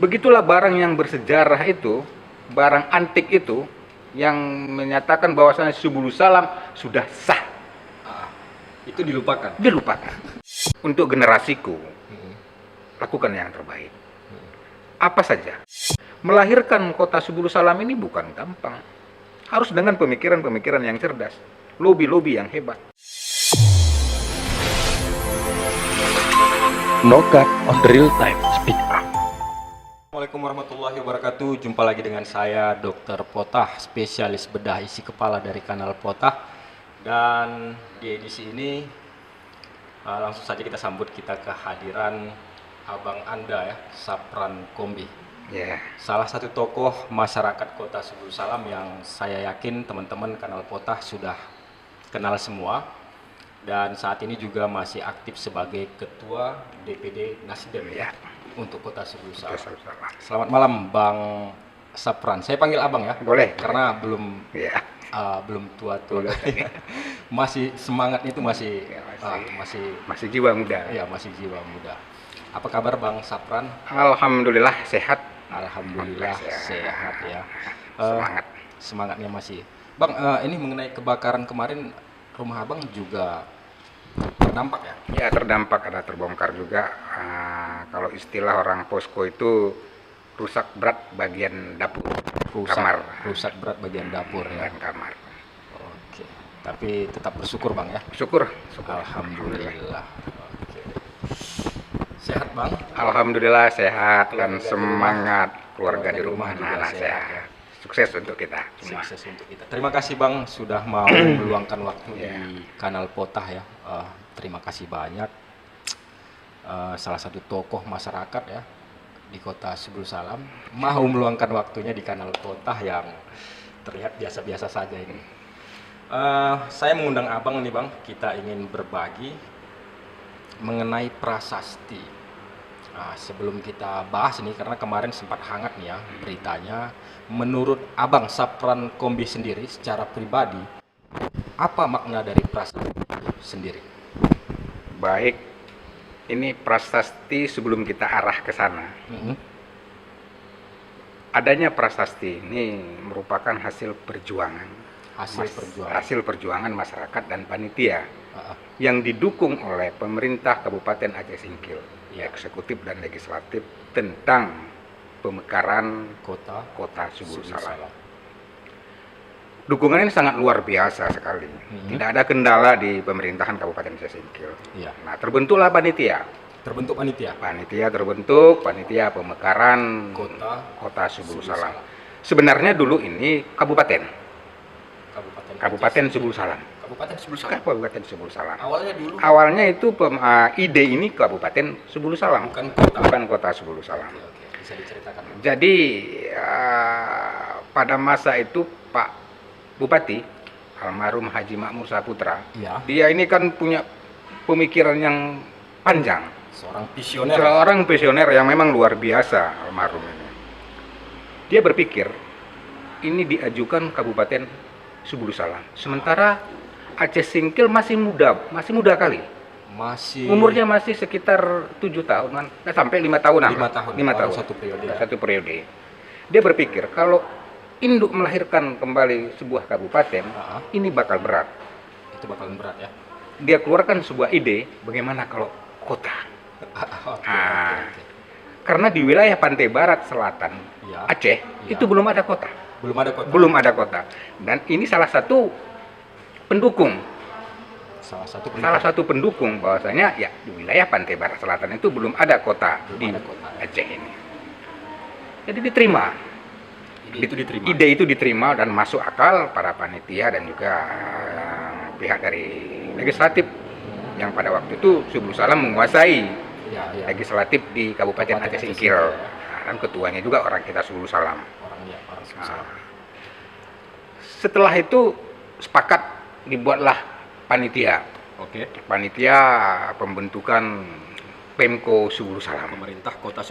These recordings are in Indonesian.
Begitulah barang yang bersejarah itu, barang antik itu, yang menyatakan bahwasannya Subulus Salam sudah sah. Itu dilupakan. Dilupakan. Untuk generasiku, lakukan yang terbaik. Apa saja. Melahirkan kota Subulus Salam ini bukan gampang. Harus dengan pemikiran-pemikiran yang cerdas. Lobi-lobi yang hebat. Nokat on real time speak up. Assalamualaikum warahmatullahi wabarakatuh. Jumpa lagi dengan saya Dr. Potah, spesialis bedah isi kepala dari kanal Potah. Dan di edisi ini langsung saja kita sambut kehadiran abang Anda ya, Sapran Kombi. Salah satu tokoh masyarakat Kota Subulus Salam yang saya yakin teman-teman kanal Potah sudah kenal semua. Dan saat ini juga masih aktif sebagai Ketua DPD Nasdem ya, untuk Kota Subulus Salam. Selamat malam Bang Sapran. Saya panggil abang ya. Boleh. Karena belum tua-tua. Masih semangatnya itu masih jiwa muda. Ya, masih jiwa muda. Apa kabar Bang Sapran? Alhamdulillah sehat. Alhamdulillah sehat ya. Semangatnya masih. Bang, ini mengenai kebakaran kemarin, rumah abang juga terdampak ya? Ya, terdampak, ada terbongkar juga. Kalau istilah orang posko itu rusak berat bagian dapur, kamar. Rusak berat bagian dapur ya? Dan kamar. Oke, tapi tetap bersyukur Bang ya? Syukur. Alhamdulillah. Oke. Sehat Bang? Alhamdulillah sehat dan semangat. Keluarga di rumah, anak-anak sehat. Ya. Sukses untuk kita semua. Sukses untuk kita. Terima kasih Bang sudah mau meluangkan waktu di kanal Potah ya. Terima kasih banyak. Salah satu tokoh masyarakat ya di Kota Subulus Salam mau meluangkan waktunya di kanal Potah yang terlihat biasa-biasa saja ini. Saya mengundang abang nih Bang, kita ingin berbagi mengenai prasasti. Sebelum kita bahas ini, karena kemarin sempat hangat nih ya beritanya, menurut abang Sapran Kombi sendiri secara pribadi, apa makna dari prasasti itu sendiri? Baik, ini prasasti sebelum kita arah ke sana. Adanya prasasti ini merupakan hasil perjuangan. Hasil perjuangan masyarakat dan panitia yang didukung oleh pemerintah Kabupaten Aceh Singkil, eksekutif dan legislatif, tentang pemekaran Kota Subulus Salam. Dukungan ini sangat luar biasa sekali. Tidak ada kendala di pemerintahan Kabupaten Aceh Singkil. Nah, terbentuklah panitia. Panitia pemekaran Kota Subulus Salam. Sebenarnya dulu ini Kabupaten Subulus Salam. Kabupaten Subulus Salam. Awalnya itu ide ini Kabupaten Subulus Salam, bukan Kota Subulus Salam. Bisa diceritakan. Jadi pada masa itu Pak Bupati almarhum Haji Makmur Saputra, dia ini kan punya pemikiran yang panjang. Seorang visioner yang memang luar biasa almarhum ini. Dia berpikir ini diajukan Kabupaten Subulus Salam. Sementara Aceh Singkil masih muda kali. Umurnya masih sekitar 7 tahunan, nggak sampai 5 tahunan. 5 tahun. Satu periode. Dia berpikir kalau induk melahirkan kembali sebuah kabupaten, ini bakal berat. Itu bakalan berat ya. Dia keluarkan sebuah ide, bagaimana kalau kota? Karena di wilayah pantai barat selatan Aceh itu belum ada kota. Belum ada kota. Dan ini salah satu pendukung bahwasanya ya di wilayah pantai barat selatan itu belum ada kota di Aceh ini. Jadi diterima. Ide itu diterima dan masuk akal para panitia dan juga pihak dari legislatif yang pada waktu itu Subulus Salam menguasai legislatif di Kabupaten Aceh Singkil. Dan ketuanya juga orang kita Subulus Salam. Setelah itu sepakat dibuatlah panitia. Panitia pembentukan Pemko Subulus Salam. Pemerintah Kota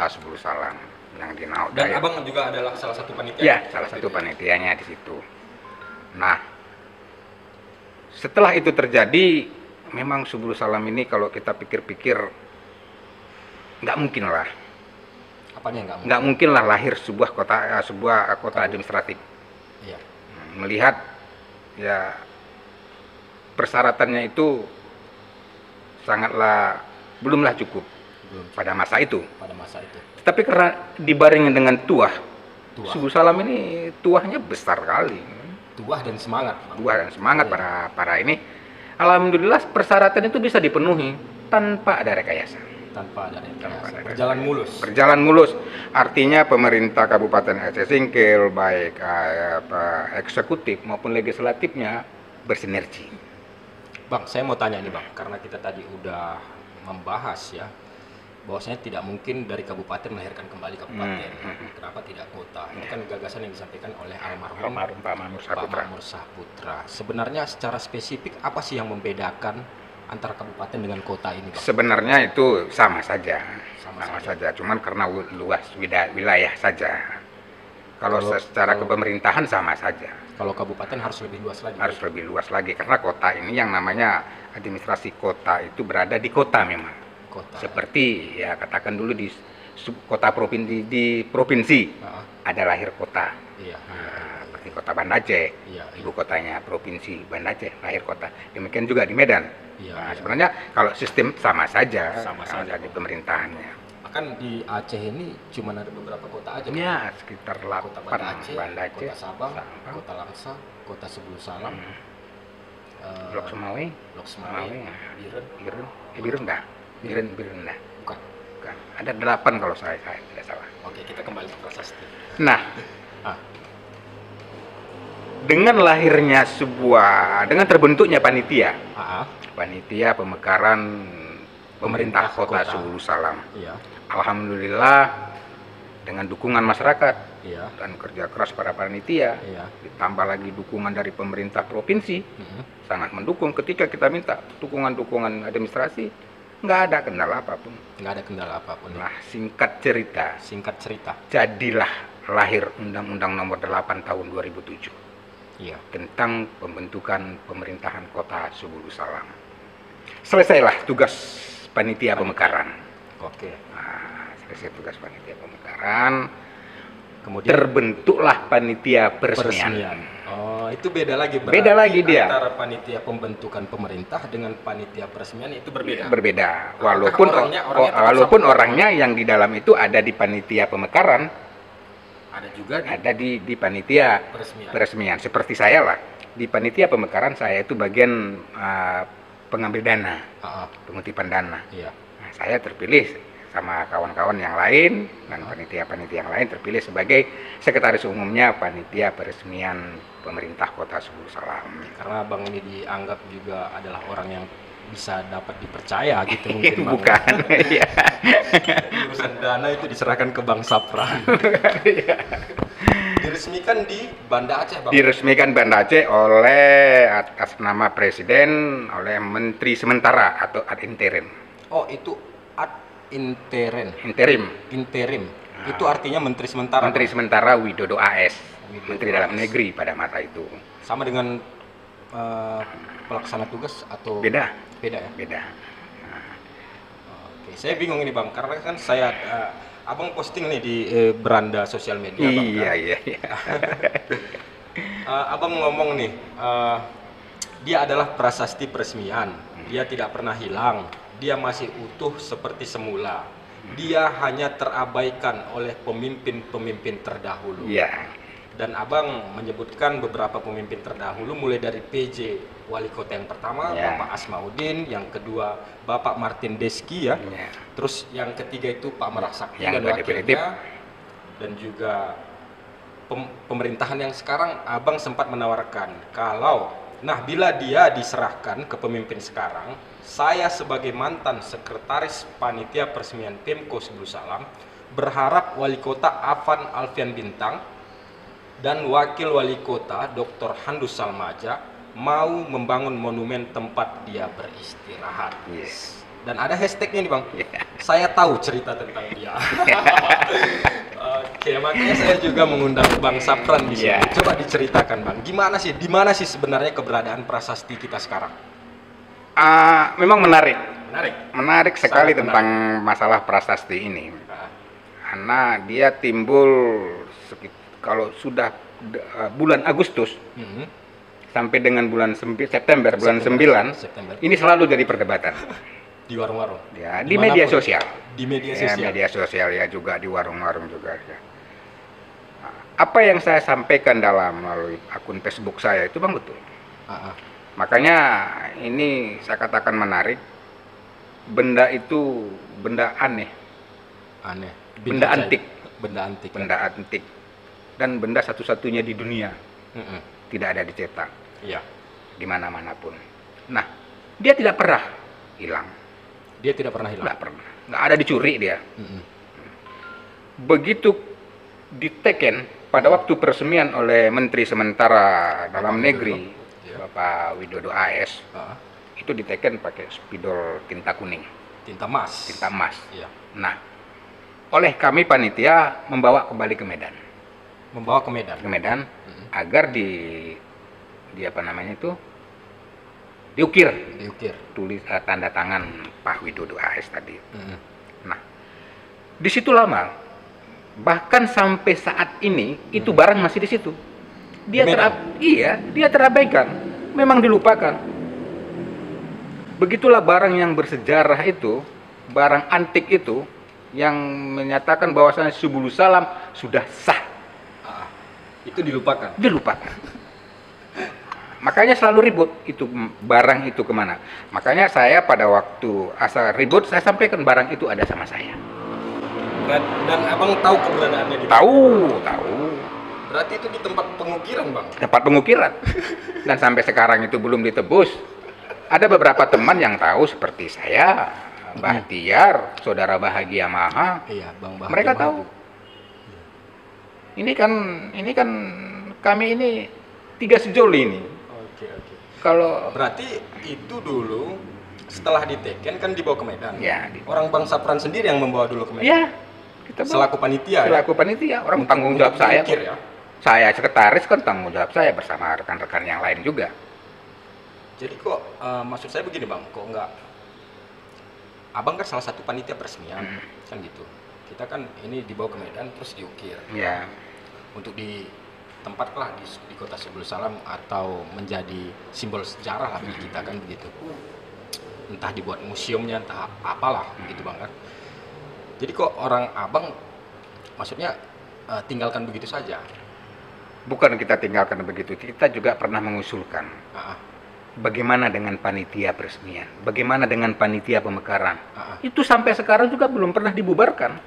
Subulus Salam yang dinaungi. Dan abang juga adalah salah satu panitia. Ya, salah satu panitianya di situ. Nah, setelah itu terjadi, memang Subulus Salam ini kalau kita pikir-pikir nggak mungkin lah. Apanya nggak mungkin? Nggak mungkin lah lahir sebuah kota administratif. Iya. Melihat ya persyaratannya itu sangatlah belumlah cukup pada masa itu. Pada masa itu. Tapi karena dibarengi dengan tuah. Tuah. Subuh Salam ini tuahnya besar kali. Tuah dan semangat. Tuah dan semangat Iya. para ini. Alhamdulillah persyaratan itu bisa dipenuhi tanpa ada rekayasa. Tanpa ada rekayasa. ada Berjalan mulus. Berjalan mulus. Artinya pemerintah Kabupaten Aceh Singkil baik eksekutif maupun legislatifnya bersinergi. Bang, saya mau tanya nih Bang, karena kita tadi udah membahas ya, bahwasanya tidak mungkin dari kabupaten melahirkan kembali kabupaten. Kenapa tidak kota? Itu kan gagasan yang disampaikan oleh almarhum Pak Mamur Saputra. Mamur Saputra. Sebenarnya secara spesifik apa sih yang membedakan antara kabupaten dengan kota ini, Bang? Sebenarnya itu sama saja. Sama saja. Cuman karena luas wilayah saja. Kalau secara kepemerintahan sama saja. Kalau kabupaten harus lebih luas lagi. Harus lebih luas lagi karena kota ini yang namanya administrasi kota itu berada di kota memang. Kota. Seperti ya katakan dulu di kota provinsi ada lahir kota. Iya. Seperti kota Banda Aceh. Iya. Ibu kotanya provinsi Banda Aceh, lahir kota. Demikian juga di Medan. Iya. Sebenarnya kalau sistem sama saja. Sama saja di pemerintahannya. Bahkan di Aceh ini cuma ada beberapa kota aja. Ya, sekitar 8. Kota Banda Aceh, Aceh, Kota Sabang, Kota Langsa, Kota Sebulu Salam, Blok Semawe, Blok Semawe, Biren enggak? Biren enggak? Bukan. Bukan. Ada 8 kalau saya tidak salah. Oke, kita kembali ke prasasti. Nah, dengan lahirnya dengan terbentuknya panitia pemekaran pemerintah kota Sebulu Salam. Iya. Alhamdulillah dengan dukungan masyarakat Iya. dan kerja keras para panitia, Iya. ditambah lagi dukungan dari pemerintah provinsi, sangat mendukung. Ketika kita minta dukungan administrasi, nggak ada kendala apapun. Nggak ada kendala apapun. Nah, singkat cerita, jadilah lahir Undang-Undang Nomor 8 Tahun 2007 tentang pembentukan pemerintahan kota Sebulu Salam. Selesailah tugas panitia pemekaran. Oke. Nah, selesai tugas panitia pemekaran. Kemudian terbentuklah panitia peresmian. Oh, itu beda lagi. Beda lagi dia. Antara panitia pembentukan pemerintah dengan panitia peresmian itu berbeda. Berbeda. Walaupun orangnya yang di dalam itu ada di panitia pemekaran, ada juga di panitia peresmian. Seperti saya lah. Di panitia pemekaran saya itu bagian pengambil dana, pengutipan dana. Iya. Nah, saya terpilih sama kawan-kawan yang lain dan panitia-panitia yang lain terpilih sebagai sekretaris umumnya panitia peresmian pemerintah kota Sebulu Salam. Karena Bang ini dianggap juga adalah orang yang bisa dapat dipercaya gitu mungkin. Bukan. Iya. Urusan dana itu diserahkan ke Bang Sapran. Diresmikan di Banda Aceh, Bang. Diresmikan Banda Aceh oleh atas nama presiden oleh menteri sementara atau ad interim. Oh, itu ad interim. Interim. Itu artinya menteri sementara. Menteri sementara Widodo AS. Menteri Dalam Negeri pada masa itu. Sama dengan pelaksana tugas atau beda ya? Beda. Oke, saya bingung ini Bang, karena kan saya Abang posting nih di beranda sosial media Bang. Iya. Abang ngomong nih, dia adalah prasasti peresmian, dia tidak pernah hilang, dia masih utuh seperti semula. Dia hanya terabaikan oleh pemimpin-pemimpin terdahulu. Iya. Dan Abang menyebutkan beberapa pemimpin terdahulu, mulai dari PJ Wali Kota yang pertama, Bapak Asmaudin, yang kedua Bapak Martin Deski terus yang ketiga itu Pak Merah Sakti dan wakilnya, dan juga pemerintahan yang sekarang. Abang sempat menawarkan kalau, bila dia diserahkan ke pemimpin sekarang, saya sebagai mantan sekretaris panitia peresmian Pemko Sebulu Salam berharap Wali Kota Afan Alfian Bintang dan Wakil Wali Kota Dr. Handus Salmaja mau membangun monumen tempat dia beristirahat. Yes. Dan ada hashtagnya nih Bang. Saya tahu cerita tentang dia. Oke, makanya saya juga mengundang Bang Sapran di sini. Coba diceritakan Bang, di mana sih sebenarnya keberadaan prasasti kita sekarang? Memang menarik sekali sangat tentang masalah prasasti ini. karena dia timbul kalau sudah bulan Agustus sampai dengan bulan September, bulan 9, ini selalu jadi perdebatan. Di warung-warung? Ya, di media sosial. Di media Ya, sosial? media sosial ya, juga di warung-warung juga. Ya. Nah, apa yang saya sampaikan melalui akun Facebook saya itu Bang betul. Makanya ini saya katakan menarik. Benda itu benda aneh. Benda antik. Benda antik. Benda antik. Dan benda satu-satunya di dunia. Tidak ada dicetak. Iya. Di mana-mana pun. Nah, dia tidak pernah hilang. Dia tidak pernah hilang? Nggak pernah. Nggak ada dicuri dia. Begitu diteken pada waktu peresmian oleh Menteri Sementara Dalam Negeri, Bapak Widodo AS, itu diteken pakai spidol tinta kuning. Tinta emas? Tinta emas. Iya. Nah, oleh kami panitia membawa kembali ke Medan. Membawa ke Medan? Ke Medan, agar di apa namanya itu, diukir tulis tanda tangan Pak Widodo AS tadi. Nah, di situ lama, bahkan sampai saat ini itu barang masih di situ. Dia dia terabaikan, memang dilupakan. Begitulah barang yang bersejarah itu, barang antik itu yang menyatakan bahwasanya Subulu Salam sudah sah. Itu dilupakan. Makanya selalu ribut itu barang itu kemana. Makanya saya pada waktu asal ribut saya sampaikan barang itu ada sama saya. Dan abang tahu keberadaannya di mana? Tahu. Berarti itu di tempat pengukiran bang? Tempat pengukiran. Dan sampai sekarang itu belum ditebus. Ada beberapa teman yang tahu seperti saya, Mbah Tiar, Saudara Bahagia Maha. Iya, Bang Bahagia Mereka Maha. tahu. Ini kan kami ini 3 sejoli ini. Oke. Kalau berarti itu dulu setelah diteken kan dibawa ke Medan. Ya, orang Bang Sapran sendiri yang membawa dulu ke Medan. Ya, kita selaku panitia. Selaku panitia, orang tanggung jawab saya. Ya? Saya sekretaris kan tanggung jawab saya bersama rekan-rekan yang lain juga. Jadi kok maksud saya begini Bang, kok enggak Abang kan salah satu panitia peresmian kan gitu. Kita kan ini dibawa ke Medan terus diukir. Ya. Untuk di tempat lah di kota Subulu Salam atau menjadi simbol sejarah lah bagi kita kan begitu. Entah dibuat museumnya, entah apalah gitu Bang kan. Jadi kok orang Abang maksudnya tinggalkan begitu saja? Bukan kita tinggalkan begitu, kita juga pernah mengusulkan. Bagaimana dengan panitia peresmian? Bagaimana dengan panitia pemekaran? Itu sampai sekarang juga belum pernah dibubarkan.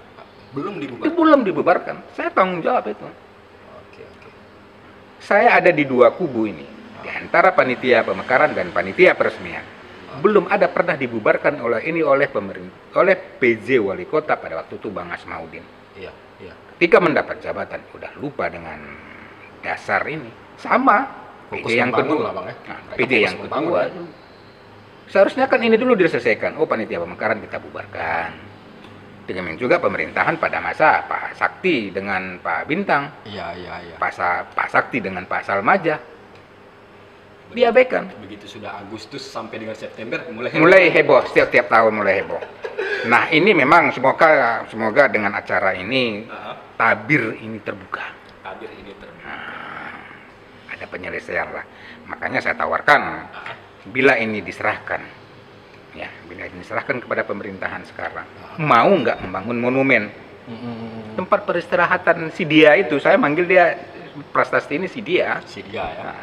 Belum dibubarkan. Saya tanggung jawab itu. Oke. Saya ada di 2 kubu ini, di antara panitia pemekaran dan panitia peresmian. Belum ada pernah dibubarkan oleh pemerintah, oleh PJ Wali Kota pada waktu itu Bang Asmaudin. Iya. Ketika mendapat jabatan, udah lupa dengan dasar ini. Sama. PJ yang kedua, lah, Bang, ya? PJ yang kedua. Ya. Seharusnya kan ini dulu diselesaikan. Oh, panitia pemekaran kita bubarkan. Demikian juga pemerintahan pada masa Pak Sakti dengan Pak Bintang. Iya. Pak Sakti dengan Pak Salmaja. Diabaikan. Begitu sudah Agustus sampai dengan September mulai heboh. Setiap tahun mulai heboh. Nah, ini memang semoga dengan acara ini tabir ini terbuka. Ada penyelesaian lah. Makanya saya tawarkan bila ini diserahkan kepada pemerintahan sekarang, mau nggak membangun monumen tempat peristirahatan si dia itu, saya manggil dia Prastasti ini si dia ya.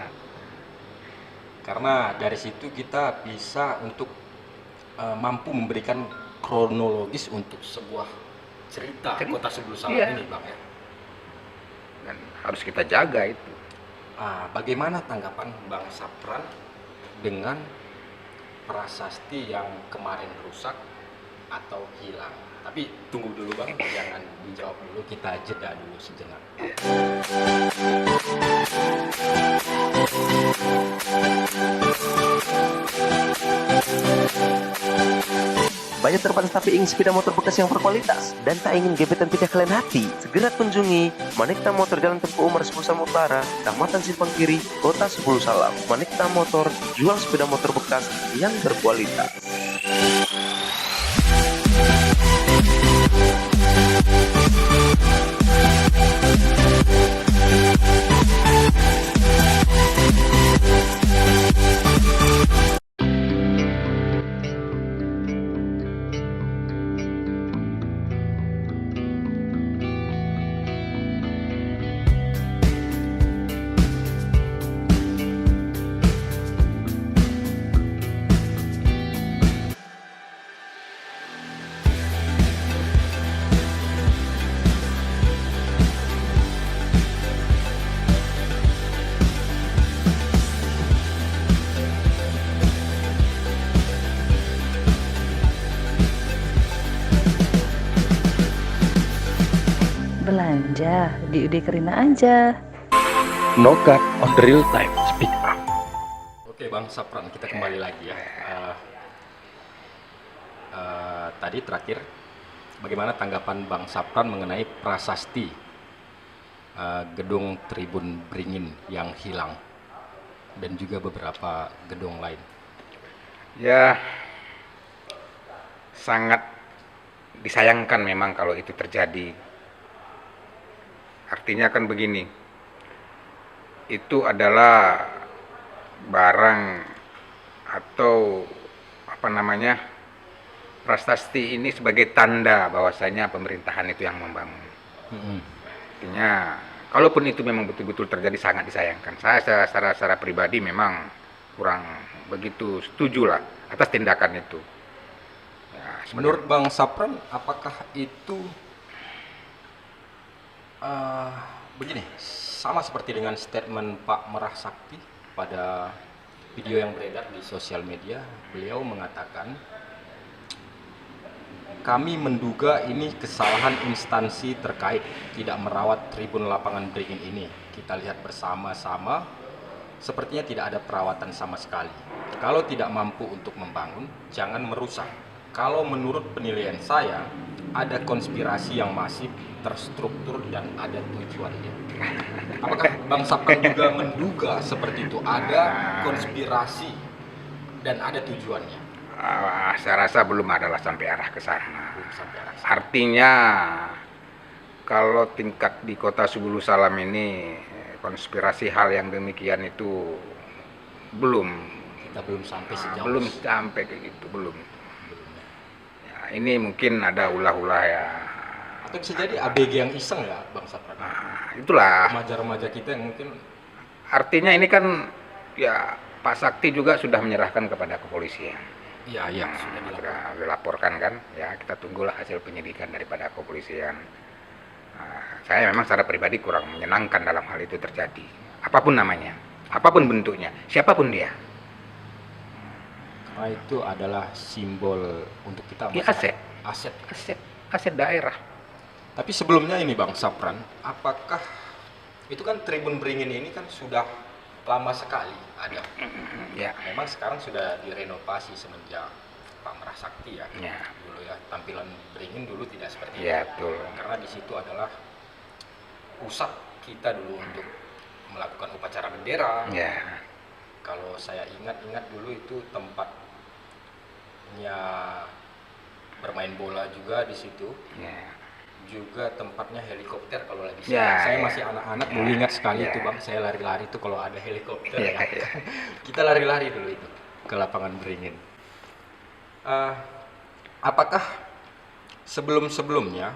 Karena dari situ kita bisa untuk mampu memberikan kronologis untuk sebuah cerita kota Subulu Salam ini Bang ya. Dan harus kita jaga itu. Bagaimana tanggapan Bang Sapran dengan prasasti yang kemarin rusak atau hilang? Tapi tunggu dulu Bang, jangan dijawab dulu, kita jeda dulu sejenak. Banyak terpandang tapi ingin sepeda motor bekas yang berkualitas dan tak ingin gebetan tidak kalian hati? Segera kunjungi Manikta Motor Jalan Teguh Umar Subulu Salam Utara, Kecamatan Simpang Kiri, Kota Subulu Salam. Manikta Motor jual sepeda motor bekas yang berkualitas. Belanja di UD Kerina aja. Nogat on the real time speak up. Oke Bang Sapran, kita kembali lagi ya. Tadi terakhir, bagaimana tanggapan Bang Sapran mengenai prasasti gedung Tribun Beringin yang hilang dan juga beberapa gedung lain? Ya, sangat disayangkan memang kalau itu terjadi. Artinya kan begini, itu adalah barang atau apa namanya, prasasti ini sebagai tanda bahwasanya pemerintahan itu yang membangun. Artinya, kalaupun itu memang betul-betul terjadi, sangat disayangkan. Saya secara pribadi memang kurang begitu setuju lah atas tindakan itu. Ya, Menurut Bang Sapran, apakah itu begini, sama seperti dengan statement Pak Merah Sakti pada video yang beredar di sosial media? Beliau mengatakan, kami menduga ini kesalahan instansi terkait tidak merawat tribun lapangan Beringin ini. Kita lihat bersama-sama, sepertinya tidak ada perawatan sama sekali. Kalau tidak mampu untuk membangun, jangan merusak. Kalau menurut penilaian saya, ada konspirasi yang masif, terstruktur, dan ada tujuannya. Apakah Bang Sapran juga menduga seperti itu, ada konspirasi dan ada tujuannya? Saya rasa belum adalah sampai arah ke sana. Artinya kalau tingkat di Kota Sebulu Salam ini konspirasi hal yang demikian itu belum. Kita belum sampai sejauh. Belum sampai kayak gitu, belum. Ya, ini mungkin ada ulah-ulah ya. Atau bisa jadi ABG yang iseng ya, Bang Sapran? Itulah. Remaja-remaja kita yang mungkin. Artinya ini kan ya Pak Sakti juga sudah menyerahkan kepada kepolisian. Iya, Yang sudah dilaporkan kan, ya kita tunggulah hasil penyidikan daripada kepolisian. Saya memang secara pribadi kurang menyenangkan dalam hal itu terjadi, apapun namanya, apapun bentuknya, siapapun dia. Karena itu adalah simbol untuk kita. Ya, aset daerah. Tapi sebelumnya ini Bang Sapran, apakah itu kan Tribun Beringin ini kan sudah lama sekali ada. Ya. Memang sekarang sudah direnovasi semenjak Pak Merah Sakti ya. Dulu ya, tampilan Beringin dulu tidak seperti itu. Betul. Karena di situ adalah pusat kita dulu untuk melakukan upacara bendera. Kalau saya ingat dulu itu tempatnya bermain bola juga di situ. Juga tempatnya helikopter kalau lagi saya masih anak-anak dulu ingat sekali itu Bang, saya lari-lari tuh kalau ada helikopter kita lari-lari dulu itu ke lapangan Beringin. Apakah sebelum-sebelumnya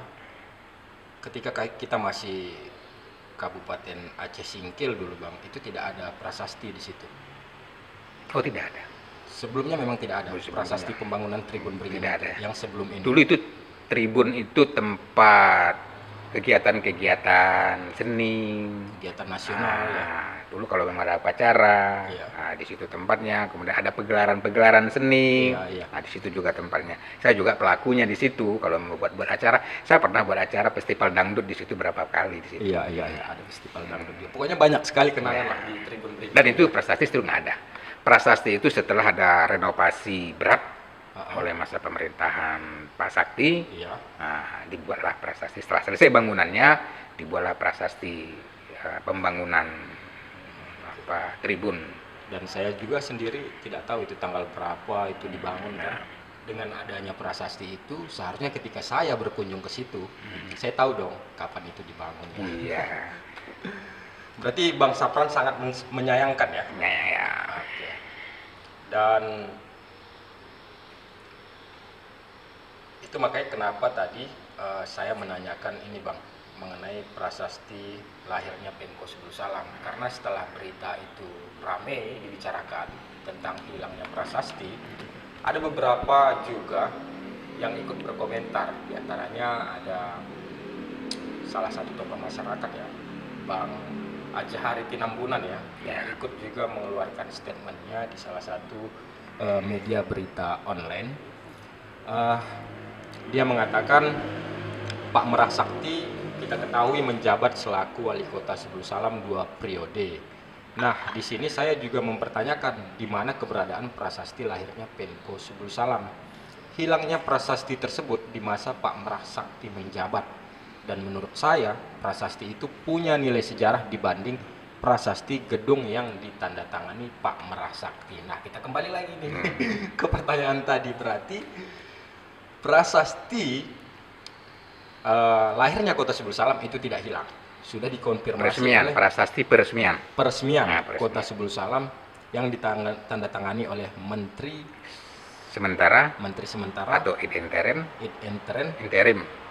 ketika kita masih Kabupaten Aceh Singkil dulu Bang, itu tidak ada prasasti di situ? Oh, tidak ada. Sebelumnya memang tidak ada prasasti pembangunan Tribun Beringin yang sebelum ini. Dulu itu Tribun itu tempat kegiatan-kegiatan seni, kegiatan nasional ya. Dulu kalau memang ada acara, di situ tempatnya. Kemudian ada pegelaran-pegelaran seni, di situ juga tempatnya. Saya juga pelakunya di situ. Kalau mau buat acara, saya pernah buat acara festival dangdut di situ berapa kali di situ. Iya, ada festival dangdut juga. Pokoknya banyak sekali kenangan lah di Tribun Beringin. Dan itu prasasti itu nggak ada. Prasasti itu setelah ada renovasi berat oleh masa pemerintahan Pak Sakti, dibuatlah prasasti. Setelah selesai bangunannya, dibuatlah prasasti pembangunan tribun. Dan saya juga sendiri tidak tahu itu tanggal berapa itu dibangun kan. Dengan adanya prasasti itu, seharusnya ketika saya berkunjung ke situ, saya tahu dong kapan itu dibangun. Iya. Berarti Bang Sapran sangat menyayangkan ya? Oke. Dan itu makanya kenapa tadi saya menanyakan ini Bang, mengenai prasasti lahirnya Pemko Sebulu Salam. Karena setelah berita itu ramai dibicarakan tentang hilangnya prasasti, ada beberapa juga yang ikut berkomentar. Di antaranya ada salah satu tokoh masyarakat ya, Bang Ajahari Tinambunan ya, yang ikut juga mengeluarkan statementnya di salah satu media berita online. Dia mengatakan Pak Merah Sakti kita ketahui menjabat selaku wali kota Sebulu Salam 2 periode. Nah, di sini saya juga mempertanyakan di mana keberadaan prasasti lahirnya Pemko Sebulu Salam. Hilangnya prasasti tersebut di masa Pak Merah Sakti menjabat. Dan menurut saya, prasasti itu punya nilai sejarah dibanding prasasti gedung yang ditandatangani Pak Merah Sakti. Nah, kita kembali lagi nih ke pertanyaan tadi. Berarti prasasti lahirnya kota Sebulu Salam itu tidak hilang. Sudah dikonfirmasi Peresmian, oleh prasasti peresmian. peresmian Nah, peresmian. kota Sebulu Salam yang ditandatangani oleh Menteri Sementara sementara atau interim,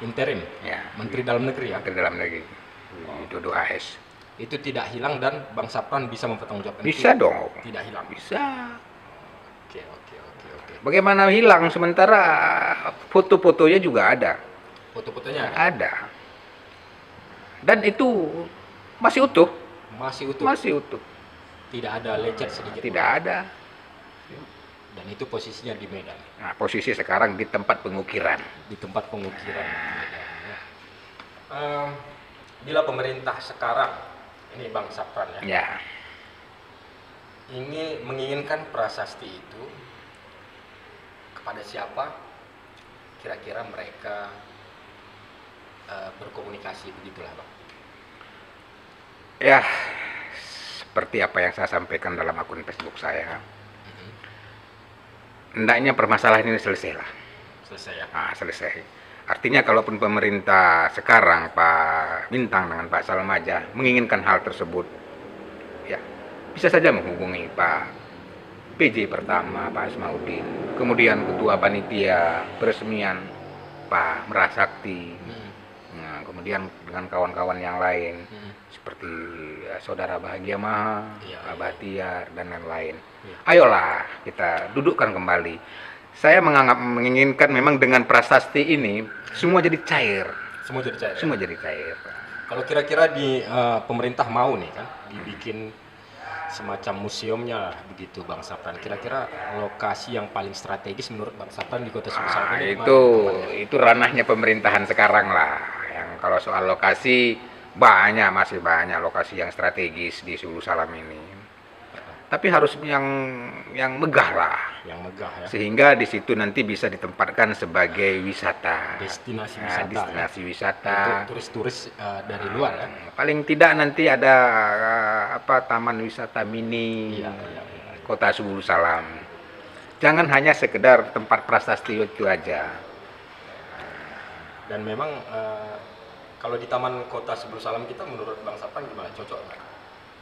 interim ya, Menteri Dalam Negeri ya. Menteri Dalam Negeri. Dodo AS. Itu tidak hilang dan Bang Sapran bisa mempertanggungjawabkan Bisa itu dong. tidak hilang. Bisa. Oke. Bagaimana hilang sementara foto-fotonya juga ada. Foto-fotonya Ada. Dan itu masih utuh. masih utuh. Masih utuh. Tidak ada lecet sedikit. Tidak ada. Dan itu posisinya di Medan. Nah, posisi sekarang di tempat pengukiran. Di tempat pengukiran di Medan, ya. Bila pemerintah sekarang ini Bang Sapran ya, Ya. ini menginginkan prasasti itu kepada siapa, kira-kira mereka berkomunikasi, begitulah Bang. Ya, seperti apa yang saya sampaikan dalam akun Facebook saya. Hendaknya permasalahan ini selesai lah. Selesai ya. Nah, selesai. Artinya kalaupun pemerintah sekarang Pak Bintang dengan Pak Salmaja menginginkan hal tersebut, ya bisa saja menghubungi Pak PJ pertama Pak Asmaudin, kemudian Ketua Panitia Peresmian Pak Merah Sakti, nah, kemudian dengan kawan-kawan yang lain seperti Saudara Bahagia Maha, Pak Bahtiar dan lain-lain. Ayolah kita dudukkan kembali. Saya menginginkan memang dengan prasasti ini semua jadi cair. Semua jadi cair. Semua jadi cair. Kalau kira-kira di pemerintah mau nih kan dibikin semacam museumnya lah, begitu Bang Sapran. Kira-kira lokasi yang paling strategis menurut Bang Sapran di Kota Sebulu Salam ini itu mana? itu ranahnya pemerintahan sekarang lah. Yang kalau soal lokasi masih banyak lokasi yang strategis di Sebulu Salam ini. Tapi harus yang megah lah. Yang megah ya. Sehingga di situ nanti bisa ditempatkan sebagai wisata. Destinasi Nah, wisata. destinasi ya. wisata. Untuk turis-turis dari luar ya. Paling tidak nanti ada taman wisata mini Iya. Kota Sebulu Salam. Jangan hanya sekedar tempat prasasti itu aja. Dan memang kalau di Taman Kota Sebulu Salam kita menurut Bang Sapran gimana, cocok nggak?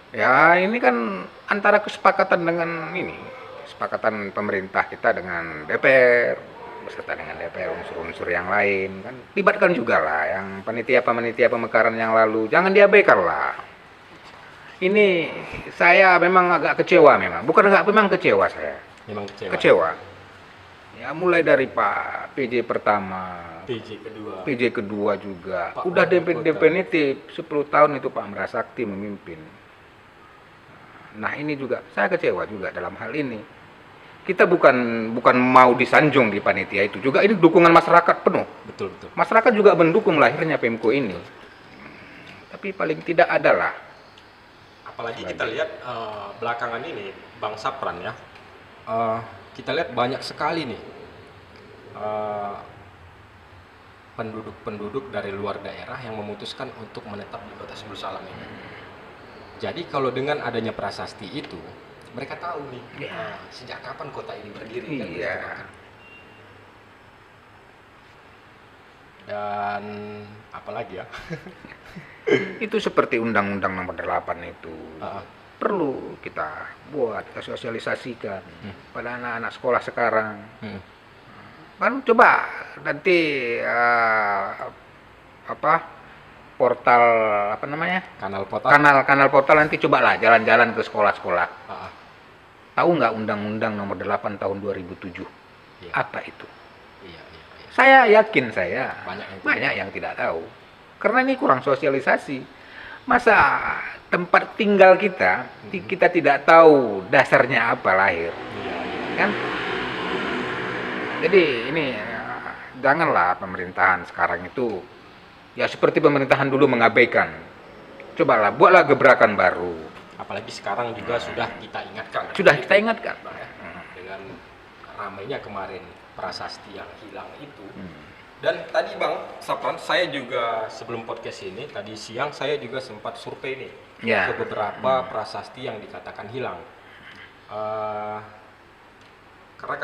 Ya, ini kan antara kesepakatan dengan kesepakatan pemerintah kita dengan DPR, beserta dengan DPR, unsur-unsur yang lain, kan libatkan juga lah yang panitia pemekaran yang lalu, jangan diabaikan lah. Ini saya memang agak kecewa memang, memang kecewa saya. Memang kecewa. Kecewa. Ya, mulai dari Pak PJ pertama, PJ kedua juga, Pak udah Wali Kota. definitif 10 tahun itu Pak Merah Sakti memimpin. Nah, ini juga saya kecewa juga dalam hal ini. Kita bukan mau disanjung di panitia itu, juga ini dukungan masyarakat penuh. Betul. Masyarakat juga mendukung lahirnya Pemko ini. Tapi paling tidak adalah. Apalagi kita lihat belakangan ini Bang Sapran ya, kita lihat banyak sekali nih penduduk-penduduk dari luar daerah yang memutuskan untuk menetap di Kota Sebulu Salam ini. Jadi kalau dengan adanya prasasti itu, mereka tahu nih sejak kapan kota ini berdiri. Kan, Iya. Dan apalagi ya? Itu seperti Undang-Undang Nomor 8 itu. Perlu kita buat, kita sosialisasikan pada anak-anak sekolah sekarang. Kan coba nanti portal kanal portal nanti cobalah jalan-jalan ke sekolah-sekolah. Tahu nggak Undang-Undang Nomor 8 tahun 2007? Iya. Apa itu? Iya. Saya yakin Banyak yang tidak tahu. Karena ini kurang sosialisasi. Masa tempat tinggal kita tidak tahu dasarnya apa lahir. Kan? Jadi ini janganlah pemerintahan sekarang itu Ya seperti pemerintahan dulu mengabaikan. Cobalah buatlah gebrakan baru. Apalagi sekarang juga sudah kita ingatkan. Sudah kita ingatkan. Bang, ya. Dengan ramainya kemarin prasasti yang hilang itu. Dan tadi Bang Sapran, saya juga sebelum podcast ini tadi siang saya juga sempat survei nih Ya. ke beberapa prasasti yang dikatakan hilang. Karena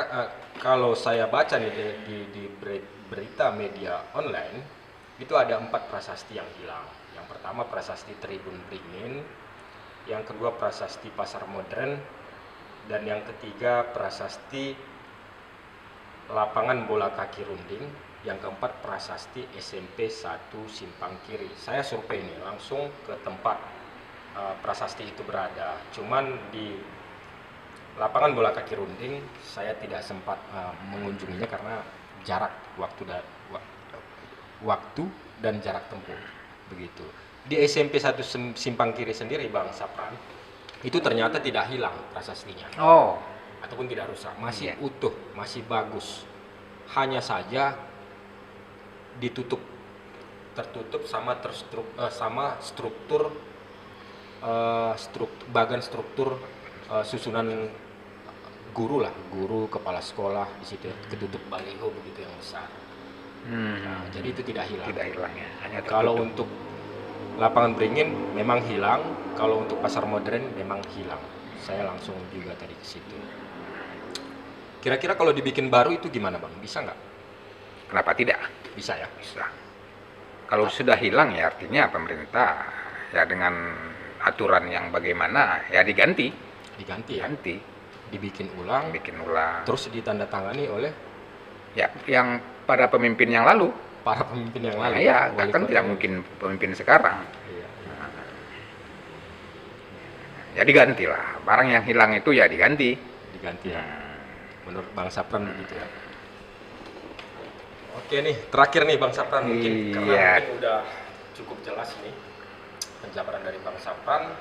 kalau saya baca nih di berita media online itu ada 4 prasasti yang hilang. Yang pertama prasasti Tribun Beringin, yang kedua prasasti Pasar Modern, dan yang ketiga prasasti Lapangan Bola Kaki Runding, yang keempat prasasti SMP 1 Simpang Kiri. Saya survei nih langsung ke tempat prasasti itu berada. Cuman di Lapangan Bola Kaki Runding saya tidak sempat mengunjunginya karena jarak waktu dan jarak tempuh begitu. Di SMP 1 Simpang Kiri sendiri Bang Sapran itu ternyata tidak hilang prasastinya. Oh, Ataupun tidak rusak, masih Iya. utuh, masih bagus. Hanya saja tertutup sama struktur bagan struktur susunan guru kepala sekolah di situ ketutup baliho begitu yang besar. Nah, jadi itu tidak hilang. tidak hilang ya. Hanya Kalau tertutup. untuk Lapangan Beringin memang hilang, kalau untuk Pasar Modern memang hilang. Saya langsung juga tadi ke situ. Kira-kira kalau dibikin baru itu gimana Bang? Bisa nggak? Kenapa tidak? Bisa ya? Bisa. Kalau sudah hilang ya artinya pemerintah ya dengan aturan yang bagaimana ya diganti, Diganti ya? ganti, Dibikin ulang, bikin ulang. terus ditandatangani oleh Ya yang pada pemimpin yang lalu. para pemimpin yang lalu. Nah, ya Wali kan kota. tidak mungkin pemimpin sekarang. Iya, iya. Ya digantilah. Barang yang hilang itu ya diganti. Diganti ya. Menurut Bang Sapran begitu ya. Oke nih, terakhir nih Bang Sapran mungkin karena Iya. mungkin udah cukup jelas nih penjabaran dari Bang Sapran.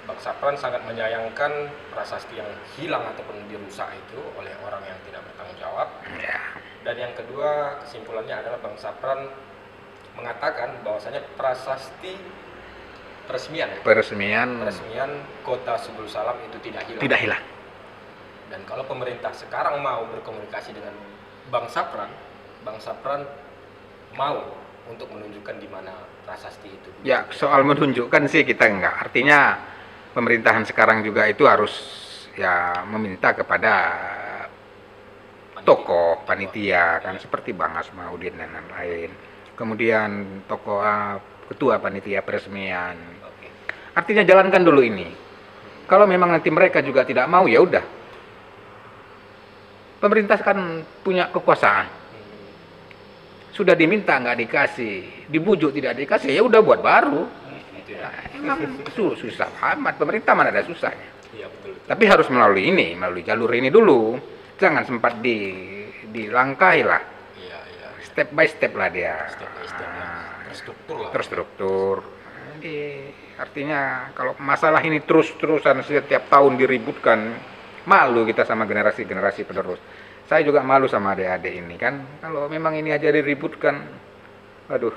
Bang Sapran sangat menyayangkan prasasti yang hilang ataupun dirusak itu oleh orang yang tidak bertanggung jawab. Ya. Dan yang kedua kesimpulannya adalah Bang Sapran mengatakan bahwasanya prasasti peresmian Kota Subul Salam itu tidak hilang. Tidak hilang. Dan kalau pemerintah sekarang mau berkomunikasi dengan Bang Sapran mau untuk menunjukkan di mana prasasti itu. Ya soal menunjukkan sih kita enggak. Artinya pemerintahan sekarang juga itu harus ya meminta kepada tokoh panitia kan seperti Bang Asmaudin dan lain-lain. Kemudian tokoh ketua panitia peresmian. Oke. Artinya jalankan dulu ini. Kalau memang nanti mereka juga tidak mau ya udah. Pemerintah kan punya kekuasaan. Sudah diminta nggak dikasih, dibujuk tidak dikasih ya udah buat baru. Gitu ya. Nah, emang susah amat, pemerintah mana ada susahnya. Iya betul. Tapi harus melalui jalur ini dulu. Jangan sempat dilangkahi lah. Iya, iya. Step by step lah dia. Step by step ya. Terstruktur lah. Terstruktur. Jadi artinya kalau masalah ini terus-terusan setiap tahun diributkan, malu kita sama generasi-generasi penerus. Saya juga malu sama adik-adik ini kan. Kalau memang ini aja diributkan, aduh.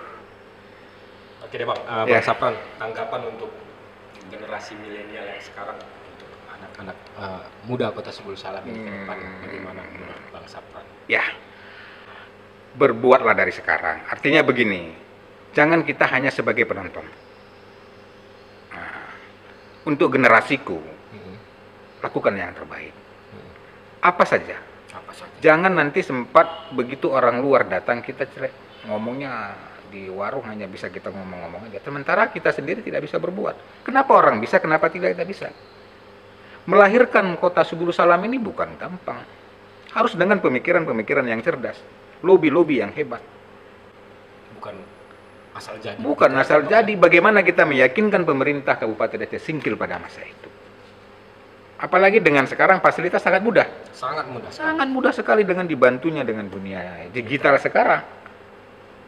Oke deh Bang, Ya. Bang Sapran, tanggapan untuk generasi milenial yang sekarang untuk anak-anak muda Kota Subul Salam ini ke depan bagaimana menurut Bang Sapran? Ya, berbuatlah dari sekarang. Artinya begini, jangan kita hanya sebagai penonton. Nah, untuk generasiku, lakukan yang terbaik. Apa saja. Apa saja? Jangan nanti sempat begitu orang luar datang kita ngomongnya di warung hanya bisa kita ngomong-ngomong aja. Sementara kita sendiri tidak bisa berbuat. Kenapa orang bisa, kenapa tidak kita bisa? Melahirkan Kota Subul Salam ini bukan gampang. Harus dengan pemikiran-pemikiran yang cerdas. Lobby-lobby yang hebat. Bukan asal jadi. Bukan asal jadi. Bagaimana kita meyakinkan pemerintah Kabupaten Aceh Singkil pada masa itu. Apalagi dengan sekarang fasilitas sangat mudah. Sangat mudah sekali. Sangat mudah sekali dengan dibantunya dengan dunia digital sekarang.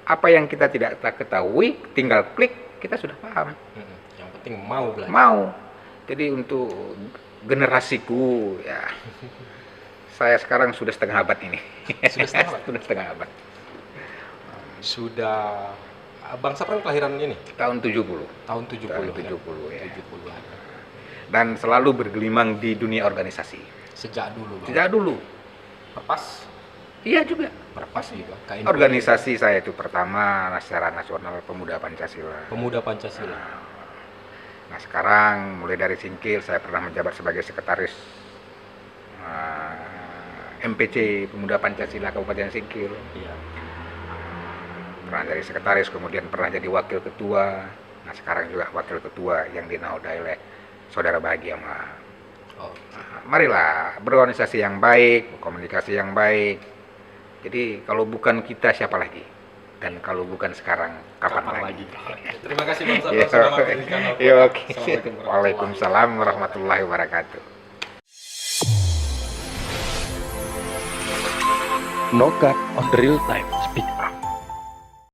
Apa yang kita tidak ketahui, tinggal klik, kita sudah paham. Yang penting mau belajar. Mau. Jadi untuk generasiku, ya, saya sekarang sudah setengah abad ini. Sudah setengah abad? Sudah setengah abad. Sudah Bang Sapran kelahiran ini? Tahun 70. Tahun 70. Tahun ya? 70 ya. 70-an. Dan selalu bergelimang di dunia organisasi. Sejak dulu, Bang. Sejak dulu. Perpas? Iya juga. Perpas juga. KNP. Organisasi saya itu pertama secara nasional Pemuda Pancasila. Pemuda Pancasila. Nah sekarang mulai dari Singkil saya pernah menjabat sebagai sekretaris MPC Pemuda Pancasila Kabupaten Singkil. Iya. Pernah jadi sekretaris, kemudian pernah jadi wakil ketua. Nah sekarang juga wakil ketua yang dinaudai oleh Saudara Bahagia Ma. Oh. Nah, marilah berorganisasi yang baik, komunikasi yang baik. Jadi kalau bukan kita siapa lagi? Dan kalau bukan sekarang kapan lagi? Terima kasih Bang Iya, Sapran sudah mampir di kanal. iya, oke. Assalamualaikum warahmatullahi Waalaikumsalam warahmatullahi wabarakatuh. No cut on real time speak up.